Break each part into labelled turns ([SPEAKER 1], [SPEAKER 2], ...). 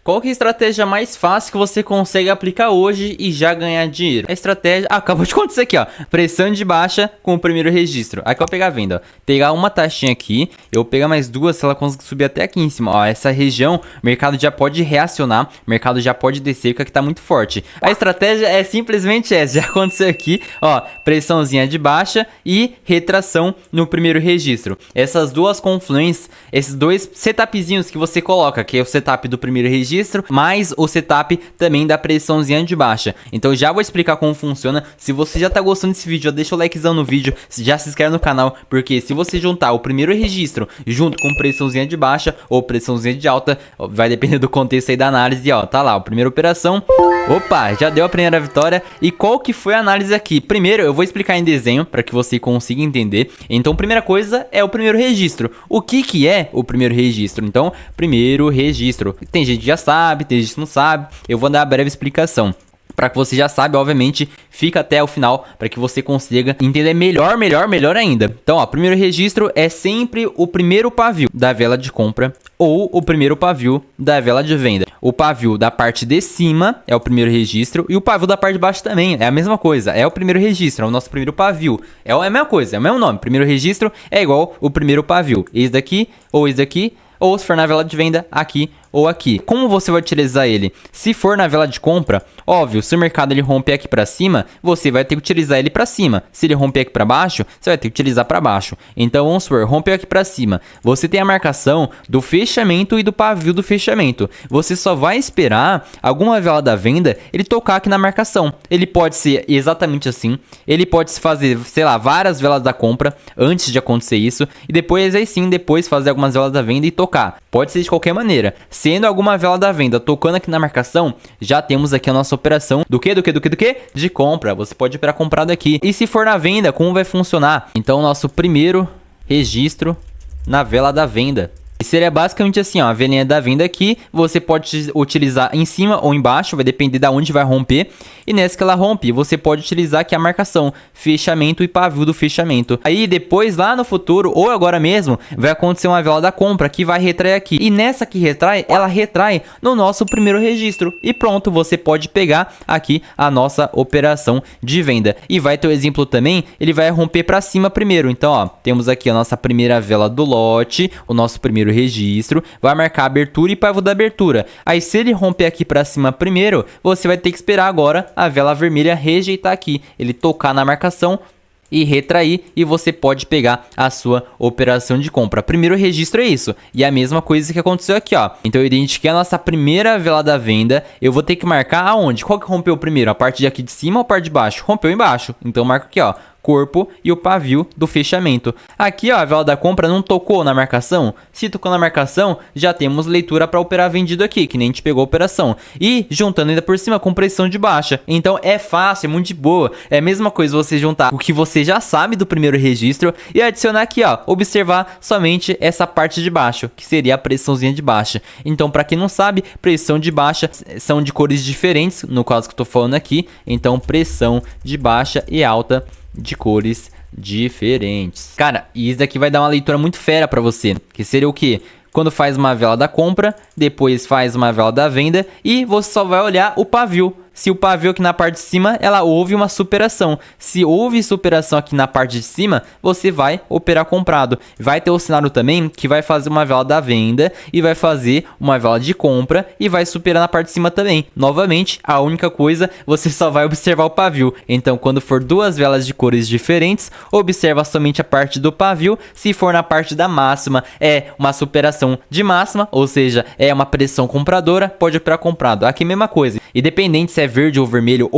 [SPEAKER 1] Qual que é a estratégia mais fácil que você consegue aplicar hoje e já ganhar dinheiro? A estratégia... acabou de acontecer aqui, ó. Pressão de baixa com o primeiro registro. Aqui eu vou pegar a venda, ó. Pegar uma taxinha aqui, eu vou pegar mais duas se ela conseguir subir até aqui em cima. Ó, essa região, o mercado já pode reacionar, o mercado já pode descer, porque aqui tá muito forte. A estratégia é simplesmente essa, já aconteceu aqui, ó. Pressãozinha de baixa e retração no primeiro registro. Essas duas confluências, esses dois setupzinhos que você coloca, que é o setup do primeiro registro, mais o setup também da pressãozinha de baixa. Então já vou explicar como funciona. Se você já tá gostando desse vídeo, já deixa o likezão no vídeo, já se inscreve no canal, porque se você juntar o primeiro registro junto com pressãozinha de baixa ou pressãozinha de alta, vai depender do contexto aí da análise, ó, tá lá, a primeira operação. Opa, já deu a primeira vitória. E qual que foi a análise aqui? Primeiro, eu vou explicar em desenho para que você consiga entender. Então, primeira coisa é o primeiro registro. O que é o primeiro registro? Então, primeiro registro. Tem gente que já sabe, tem gente que não sabe. Eu vou dar uma breve explicação. Para que você já sabe, obviamente, fica até o final para que você consiga entender melhor ainda. Então, ó, primeiro registro é sempre o primeiro pavio da vela de compra ou o primeiro pavio da vela de venda. O pavio da parte de cima é o primeiro registro e o pavio da parte de baixo também é a mesma coisa, é o primeiro registro, é o nosso primeiro pavio. É a mesma coisa, é o mesmo nome. Primeiro registro é igual o primeiro pavio. Esse daqui ou esse daqui, ou se for na vela de venda, aqui ou aqui. Como você vai utilizar ele? Se for na vela de compra, óbvio, se o mercado ele romper aqui para cima, você vai ter que utilizar ele para cima. Se ele romper aqui para baixo, você vai ter que utilizar para baixo. Então, vamos supor, rompeu aqui para cima. Você tem a marcação do fechamento e do pavio do fechamento. Você só vai esperar alguma vela da venda ele tocar aqui na marcação. Ele pode ser exatamente assim. Ele pode se fazer, sei lá, várias velas da compra antes de acontecer isso. E depois, aí sim, depois fazer algumas velas da venda e tocar. Pode ser de qualquer maneira. Sendo alguma vela da venda tocando aqui na marcação, já temos aqui a nossa operação do que? De compra. Você pode operar comprado aqui. E se for na venda, como vai funcionar? Então, nosso primeiro registro na vela da venda. E seria basicamente assim, ó, a velinha da venda aqui, você pode utilizar em cima ou embaixo, vai depender de onde vai romper. E nessa que ela rompe, você pode utilizar aqui a marcação, fechamento e pavio do fechamento. Aí depois, lá no futuro, ou agora mesmo, vai acontecer uma vela da compra que vai retrair aqui. E nessa que retrai, ela retrai no nosso primeiro registro. E pronto, você pode pegar aqui a nossa operação de venda. E vai ter o exemplo também, ele vai romper para cima primeiro. Então, ó, temos aqui a nossa primeira vela do lote, o nosso primeiro registro, vai marcar abertura e pavio da abertura. Aí se ele romper aqui para cima primeiro, você vai ter que esperar agora a vela vermelha rejeitar aqui, ele tocar na marcação e retrair, e você pode pegar a sua operação de compra. Primeiro registro é isso, e a mesma coisa que aconteceu aqui, ó. Então eu identifiquei a nossa primeira vela da venda, eu vou ter que marcar aonde? Qual que rompeu primeiro? A parte de aqui de cima ou a parte de baixo? Rompeu embaixo, então eu marco aqui, ó, corpo e o pavio do fechamento. Aqui, ó, a vela da compra não tocou na marcação. Se tocou na marcação, já temos leitura para operar vendido aqui, que nem a gente pegou a operação. E juntando ainda por cima com pressão de baixa. Então é fácil, é muito de boa. É a mesma coisa você juntar o que você já sabe do primeiro registro e adicionar aqui, ó, observar somente essa parte de baixo, que seria a pressãozinha de baixa. Então, para quem não sabe, pressão de baixa são de cores diferentes, no caso que eu tô falando aqui. Então, pressão de baixa e alta de cores diferentes. Cara, e isso daqui vai dar uma leitura muito fera pra você, que seria o quê? Quando faz uma vela da compra, depois faz uma vela da venda e você só vai olhar o pavio. Se o pavio aqui na parte de cima, ela houve uma superação. Se houve superação aqui na parte de cima, você vai operar comprado. Vai ter o cenário também que vai fazer uma vela da venda e vai fazer uma vela de compra e vai superar na parte de cima também. Novamente, a única coisa, você só vai observar o pavio. Então, quando for duas velas de cores diferentes, observa somente a parte do pavio. Se for na parte da máxima, é uma superação de máxima, ou seja, é uma pressão compradora, pode operar comprado. Aqui a mesma coisa. Independente se é verde ou vermelho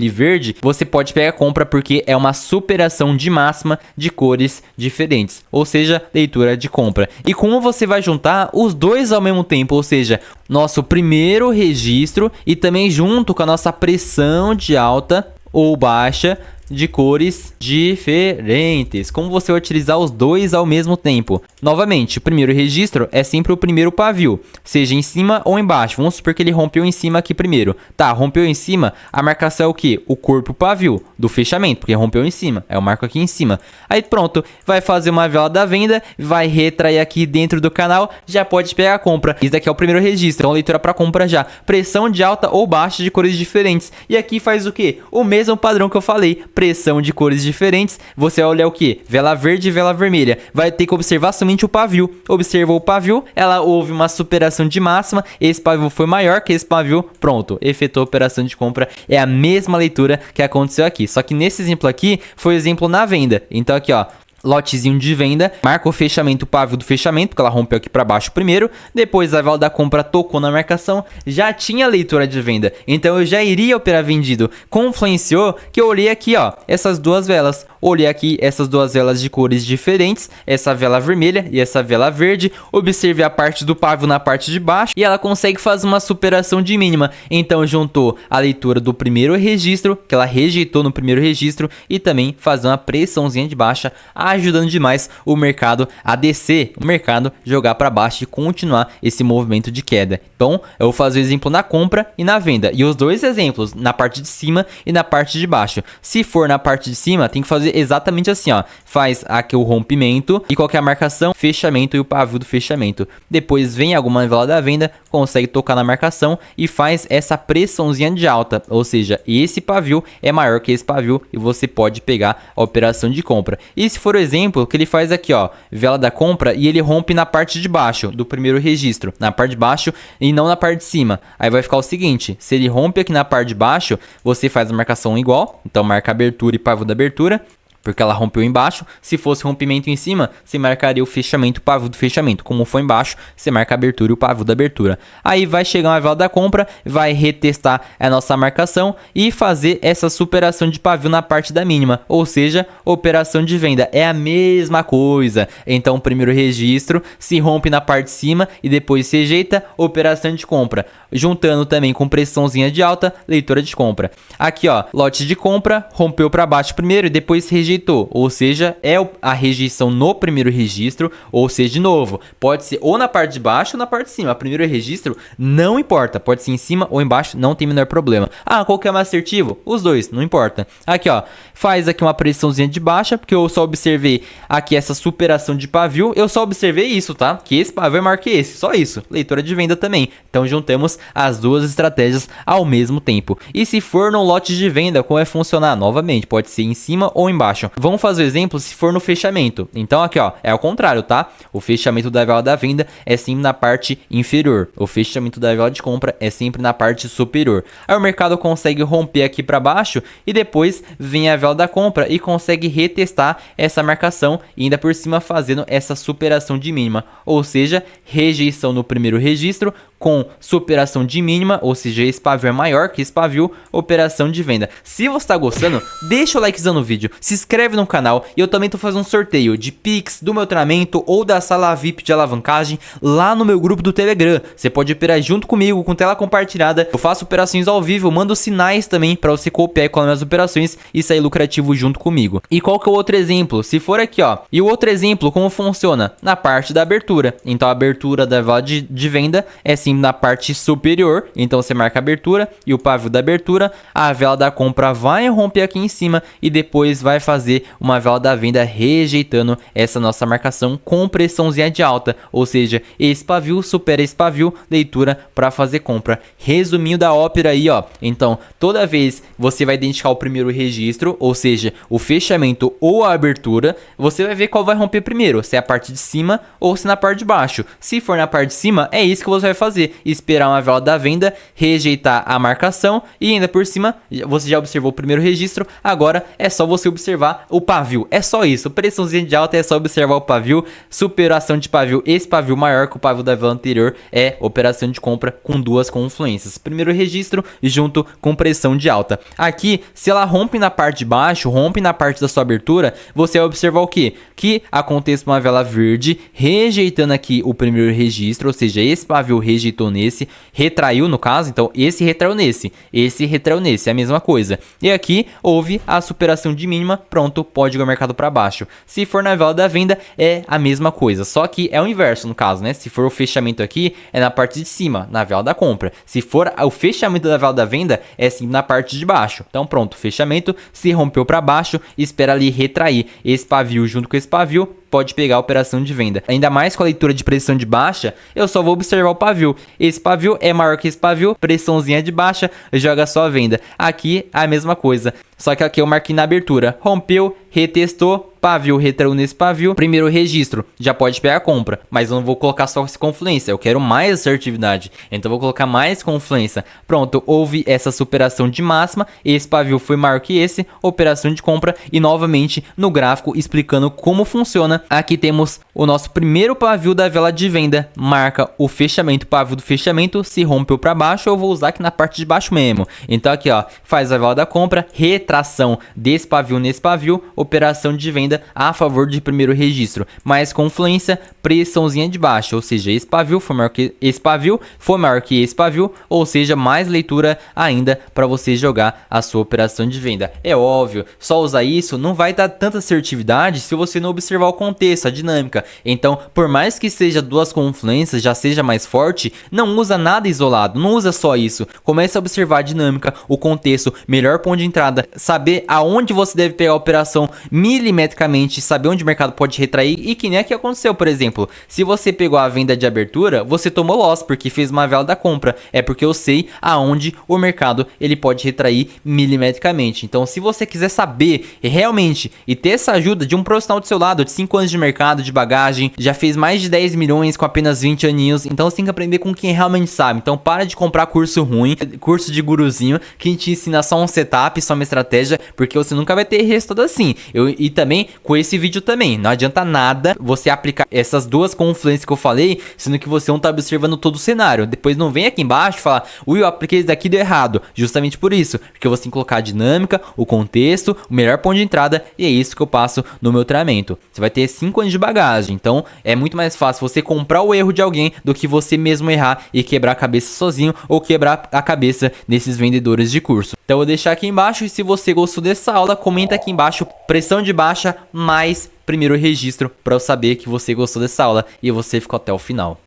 [SPEAKER 1] e verde, você pode pegar a compra porque é uma superação de máxima de cores diferentes, ou seja, leitura de compra. E como você vai juntar os dois ao mesmo tempo, ou seja, nosso primeiro registro e também junto com a nossa pressão de alta ou baixa de cores diferentes. Como você vai utilizar os dois ao mesmo tempo? Novamente, o primeiro registro é sempre o primeiro pavio, seja em cima ou embaixo. Vamos supor que ele rompeu em cima aqui primeiro. Tá, rompeu em cima, a marcação é o quê? O corpo pavio do fechamento, porque rompeu em cima. Eu marco aqui em cima. Aí pronto, vai fazer uma vela da venda, vai retrair aqui dentro do canal, já pode pegar a compra. Isso daqui é o primeiro registro, então leitura para compra já. Pressão de alta ou baixa de cores diferentes. E aqui faz o quê? O mesmo padrão que eu falei, pressão de cores diferentes. Você vai olhar o quê? Vela verde e vela vermelha. Vai ter que observar somente o pavio. Observou o pavio, ela houve uma superação de máxima, esse pavio foi maior que esse pavio, pronto, efetuou a operação de compra. É a mesma leitura que aconteceu aqui, só que nesse exemplo aqui foi o exemplo na venda. Então aqui ó, lotezinho de venda, marca o fechamento, o pavio do fechamento, porque ela rompeu aqui para baixo primeiro, depois a vela da compra tocou na marcação, já tinha leitura de venda, então eu já iria operar vendido. Confluenciou que eu olhei aqui ó, essas duas velas, olhei aqui essas duas velas de cores diferentes, essa vela vermelha e essa vela verde, observei a parte do pavio na parte de baixo e ela consegue fazer uma superação de mínima, então juntou a leitura do primeiro registro, que ela rejeitou no primeiro registro, e também fazer uma pressãozinha de baixa, ajudando demais o mercado a descer, o mercado jogar para baixo e continuar esse movimento de queda. Então, eu vou fazer o exemplo na compra e na venda, e os dois exemplos na parte de cima e na parte de baixo. Se for na parte de cima, tem que fazer exatamente assim, ó. Faz aqui o rompimento e qual que é a marcação? Fechamento e o pavio do fechamento. Depois vem alguma vela da venda, consegue tocar na marcação e faz essa pressãozinha de alta, ou seja, esse pavio é maior que esse pavio e você pode pegar a operação de compra. E se for o exemplo que ele faz aqui, ó, vela da compra e ele rompe na parte de baixo do primeiro registro, na parte de baixo e não na parte de cima. Aí vai ficar o seguinte, se ele rompe aqui na parte de baixo, você faz a marcação igual, então marca abertura e pavio da abertura, porque ela rompeu embaixo. Se fosse rompimento em cima, você marcaria o fechamento, o pavio do fechamento. Como foi embaixo, você marca a abertura e o pavio da abertura. Aí vai chegar uma vela da compra, vai retestar a nossa marcação e fazer essa superação de pavio na parte da mínima, ou seja, operação de venda. É a mesma coisa. Então o primeiro registro se rompe na parte de cima e depois se rejeita, operação de compra. Juntando também com pressãozinha de alta, leitura de compra. Aqui ó, lote de compra, rompeu para baixo primeiro e depois rejeitou, ou seja, é a rejeição no primeiro registro, ou seja, de novo, pode ser ou na parte de baixo ou na parte de cima. O primeiro registro não importa, pode ser em cima ou embaixo, não tem o menor problema. Ah, qual que é mais assertivo? Os dois, não importa. Aqui ó, faz aqui uma pressãozinha de baixa, porque eu só observei aqui essa superação de pavio, eu só observei isso, tá? Que esse pavio é maior que esse, só isso. Leitura de venda também. Então juntamos as duas estratégias ao mesmo tempo. E se for no lote de venda, como vai funcionar? Novamente, pode ser em cima ou embaixo. Vamos fazer o exemplo se for no fechamento. Então aqui ó, é ao contrário, tá? O fechamento da vela da venda é sempre na parte inferior. O fechamento da vela de compra é sempre na parte superior. Aí o mercado consegue romper aqui para baixo e depois vem a vela da compra e consegue retestar essa marcação e ainda por cima fazendo essa superação de mínima. Ou seja, rejeição no primeiro registro com superação de mínima, ou seja, esse pavio é maior que esse pavio, operação de venda. Se você está gostando, deixa o likezão no vídeo, se inscreve no canal e eu também tô fazendo um sorteio de Pix, do meu treinamento ou da sala VIP de alavancagem lá no meu grupo do Telegram. Você pode operar junto comigo, com tela compartilhada, eu faço operações ao vivo, mando sinais também para você copiar e colar minhas operações e sair lucrativo junto comigo. E qual que é o outro exemplo? Se for aqui ó, e o outro exemplo como funciona? Na parte da abertura. Então a abertura da vela de venda é na parte superior, então você marca a abertura e o pavio da abertura, a vela da compra vai romper aqui em cima e depois vai fazer uma vela da venda rejeitando essa nossa marcação com pressãozinha de alta, ou seja, esse pavio supera esse pavio, leitura para fazer compra. Resuminho da ópera aí ó, então toda vez você vai identificar o primeiro registro, ou seja, o fechamento ou a abertura, você vai ver qual vai romper primeiro, se é a parte de cima ou se é na parte de baixo. Se for na parte de cima, é isso que você vai fazer, esperar uma vela da venda, rejeitar a marcação e ainda por cima, você já observou o primeiro registro, agora é só você observar o pavio, é só isso, pressãozinha de alta é só observar o pavio, superação de pavio, esse pavio maior que o pavio da vela anterior é operação de compra com duas confluências, primeiro registro junto com pressão de alta. Aqui, se ela rompe na parte de baixo, rompe na parte da sua abertura, você vai observar o que? Que aconteça uma vela verde, rejeitando aqui o primeiro registro, ou seja, esse pavio rejeitando rejeitou nesse, retraiu no caso, então esse retraiu nesse, esse retraiu nesse, é a mesma coisa. E aqui houve a superação de mínima, pronto, pode ir o mercado para baixo. Se for na vela da venda, é a mesma coisa, só que é o inverso no caso, né? Se for o fechamento aqui, é na parte de cima, na vela da compra. Se for o fechamento da vela da venda, é sim na parte de baixo. Então pronto, fechamento, se rompeu para baixo, espera ali retrair esse pavio junto com esse pavio, pode pegar a operação de venda. Ainda mais com a leitura de pressão de baixa, eu só vou observar o pavio. Esse pavio é maior que esse pavio, pressãozinha de baixa, joga só a venda. Aqui a mesma coisa, só que aqui eu marquei na abertura. Rompeu, retestou, pavio retraiu nesse pavio, primeiro registro, já pode pegar a compra, mas eu não vou colocar só essa confluência, eu quero mais assertividade, então eu vou colocar mais confluência. Pronto, houve essa superação de máxima, esse pavio foi maior que esse, operação de compra, e novamente no gráfico explicando como funciona. Aqui temos o nosso primeiro pavio da vela de venda, marca o fechamento, pavio do fechamento, se rompeu para baixo, eu vou usar aqui na parte de baixo mesmo. Então aqui ó, faz a vela da compra, retração desse pavio nesse pavio, operação de venda a favor de primeiro registro, mais confluência, pressãozinha de baixa, ou seja, esse pavio foi maior que esse pavio, foi maior que esse pavio, ou seja, mais leitura ainda para você jogar a sua operação de venda. É óbvio, só usar isso não vai dar tanta assertividade se você não observar o contexto, a dinâmica. Então, por mais que seja duas confluências, já seja mais forte, não usa nada isolado, não usa só isso. Comece a observar a dinâmica, o contexto, melhor ponto de entrada, saber aonde você deve pegar a operação milimetricamente, saber onde o mercado pode retrair, e que nem aqui aconteceu, por exemplo, se você pegou a venda de abertura, você tomou loss porque fez uma vela da compra, é porque eu sei aonde o mercado ele pode retrair milimetricamente. Então, se você quiser saber realmente e ter essa ajuda de um profissional do seu lado, de 5 anos de mercado, de bagagem, já fez mais de 10 milhões com apenas 20 aninhos, então você tem que aprender com quem realmente sabe. Então para de comprar curso ruim, curso de guruzinho, que te ensina só um setup, só uma estratégia, porque você nunca vai ter resultado assim. E também com esse vídeo também, não adianta nada você aplicar essas duas confluências que eu falei, sendo que você não tá observando todo o cenário. Depois não vem aqui embaixo e fala, ui, eu apliquei isso daqui, deu errado. Justamente por isso, porque você tem que colocar a dinâmica, o contexto, o melhor ponto de entrada, e é isso que eu passo no meu treinamento. Você vai ter 5 anos de bagagem, então é muito mais fácil você comprar o erro de alguém do que você mesmo errar e quebrar a cabeça sozinho, ou quebrar a cabeça desses vendedores de curso. Então eu vou deixar aqui embaixo, e se você gostou dessa aula, comenta aqui embaixo, pressão de baixa mais primeiro registro, para eu saber que você gostou dessa aula e você ficou até o final.